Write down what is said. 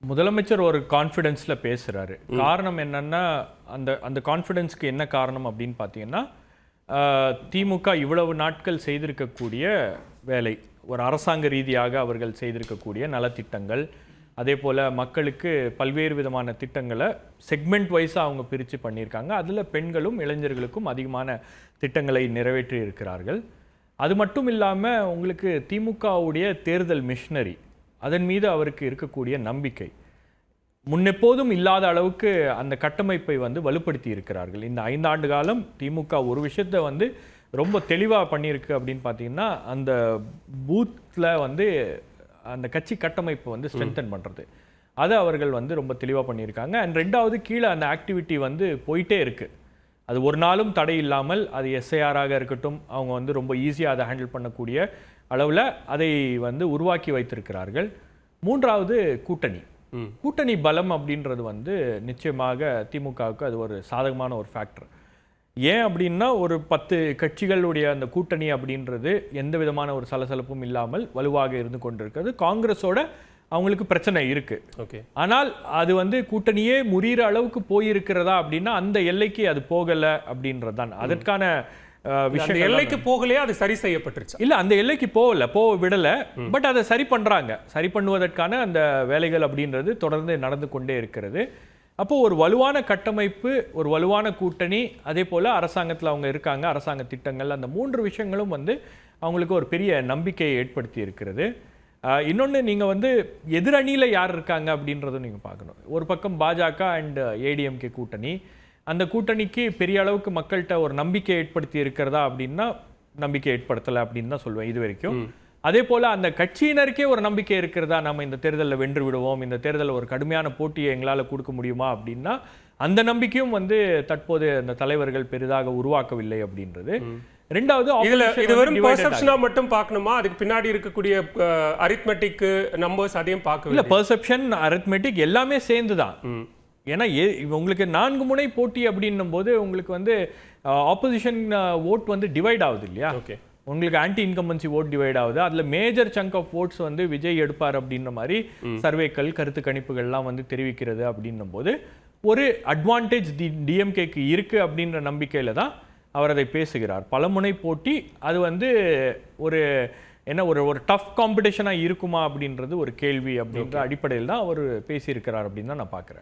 முதலமைச்சர் ஒரு கான்ஃபிடென்ஸ்ல பேசுறாரு. காரணம் என்னன்னா, அந்த அந்த கான்ஃபிடென்ஸ்க்கு என்ன காரணம் அப்படின்னு பார்த்தீங்கன்னா, திமுக இவ்வளவு நாட்கள் செய்திருக்கக்கூடிய வேலை, ஒரு அரசாங்க ரீதியாக அவர்கள் செய்திருக்கக்கூடிய நலத்திட்டங்கள், அதே போல் மக்களுக்கு பல்வேறு விதமான திட்டங்களை செக்மெண்ட் வைஸாக அவங்க பிரித்து பண்ணியிருக்காங்க. அதில் பெண்களும் இளைஞர்களுக்கும் அதிகமான திட்டங்களை நிறைவேற்றி இருக்கிறார்கள். அது மட்டும் இல்லாமல் உங்களுக்கு திமுகவுடைய தேர்தல் மிஷனரி, அதன் மீது அவருக்கு இருக்கக்கூடிய நம்பிக்கை முன்னெப்போதும் இல்லாத அளவுக்கு அந்த கட்டமைப்பை வலுப்படுத்தி இருக்கிறார்கள். இந்த 5 ஆண்டு காலம் திமுக ஒரு விஷயத்தை ரொம்ப தெளிவாக பண்ணியிருக்கு அப்படின்னு பார்த்தீங்கன்னா, அந்த பூத்தில் அந்த கட்சி கட்டமைப்பை ஸ்ட்ரென்தன் பண்ணுறது, அதை அவர்கள் ரொம்ப தெளிவாக பண்ணியிருக்காங்க. அண்ட் ரெண்டாவது, கீழே அந்த ஆக்டிவிட்டி போயிட்டே இருக்குது. அது ஒரு நாளும் தடை இல்லாமல், அது எஸ்ஐஆராக இருக்கட்டும், அவங்க ரொம்ப ஈஸியாக அதை ஹேண்டில் பண்ணக்கூடிய அளவில் அதை உருவாக்கி வைத்திருக்கிறார்கள். மூன்றாவது, கூட்டணி பலம் அப்படின்றது நிச்சயமாக திமுகவுக்கு அது ஒரு சாதகமான ஒரு ஃபேக்டர். ஏன் அப்படின்னா, ஒரு 10 கட்சிகளுடைய அந்த கூட்டணி அப்படின்றது எந்த விதமான ஒரு சலசலப்பும் இல்லாமல் வலுவாக இருந்து கொண்டிருக்கிறது. காங்கிரஸோட அவங்களுக்கு பிரச்சனை இருக்கு. ஓகே, ஆனால் அது கூட்டணியே முறிகிற அளவுக்கு போயிருக்கிறதா அப்படின்னா அந்த எல்லைக்கு அது போகலை அப்படின்றது தான் அதற்கான விஷயம். எல்லைக்கு போகலையா, அது சரி செய்யப்பட்டுருச்சு? இல்ல, அந்த எல்லைக்கு போக விடல. பட் அதை சரி பண்றாங்க. சரி பண்ணுவதற்கான அந்த வேலைகள் அப்படின்றது தொடர்ந்து நடந்து கொண்டே இருக்கிறது. அப்போ ஒரு வலுவான கட்டமைப்பு, ஒரு வலுவான கூட்டணி, அதே போல அரசாங்கத்தில் அவங்க இருக்காங்க, அரசாங்க திட்டங்கள், அந்த 3 விஷயங்களும் அவங்களுக்கு ஒரு பெரிய நம்பிக்கையை ஏற்படுத்தி இருக்கிறது. இன்னொன்று, நீங்கள் எதிரணியில் யார் இருக்காங்க அப்படின்றதும் நீங்கள் பார்க்கணும். ஒரு பக்கம் பாஜக அண்ட் ஏடிஎம்கே கூட்டணி, அந்த கூட்டணிக்கு பெரிய அளவுக்கு மக்கள்கிட்ட ஒரு நம்பிக்கை ஏற்படுத்தி இருக்கிறதா அப்படின்னா நம்பிக்கை ஏற்படுத்தலை அப்படின்னு தான் சொல்லுவேன் இது வரைக்கும். அதே போல் அந்த கட்சியினருக்கே ஒரு நம்பிக்கை இருக்கிறதா, நம்ம இந்த தேர்தலில் வென்று விடுவோம், இந்த தேர்தலில் ஒரு கடுமையான போட்டியை எங்களால் கொடுக்க முடியுமா அப்படின்னா அந்த நம்பிக்கையும் தற்போது அந்த தலைவர்கள் பெரிதாக உருவாக்கவில்லை அப்படின்றது. ரெண்டாவது, இது வெறும் பெர்செப்ஷனா மட்டும் பார்க்கணுமா, அதுக்கு பின்னாடி இருக்கக்கூடிய அரித்மெட்டிக் நம்பர்ஸ் அதையும் பார்க்க இல்ல, பெர்செப்ஷன் அரித்மெட்டிக் எல்லாமே சேர்ந்து தான். ஏன்னா உங்களுக்கு 4 முனை போட்டி அப்படின்னும் போது உங்களுக்கு ஆப்போசிஷன் ஓட் டிவைட் ஆகுது இல்லையா? ஓகே, உங்களுக்கு ஆன்டி இன்கம்பன்சி ஓட் டிவைட் ஆகுது. அதில் major chunk of votes Vijay எடுப்பார் அப்படின்ற மாதிரி சர்வேக்கள், கருத்து கணிப்புகள்லாம் தெரிவிக்கிறது அப்படின்னும் போது ஒரு அட்வான்டேஜ் டிஎம்கேக்கு இருக்கு அப்படின்ற நம்பிக்கையில தான் அவர் அதை பேசுகிறார். பலமுனை போட்டி அது ஒரு என்ன ஒரு டஃப் காம்படிஷனாக இருக்குமா அப்படின்றது ஒரு கேள்வி அப்படின்ற அடிப்படையில் தான் அவர் பேசியிருக்கிறார் அப்படின்னு தான் நான் பார்க்குறேன்.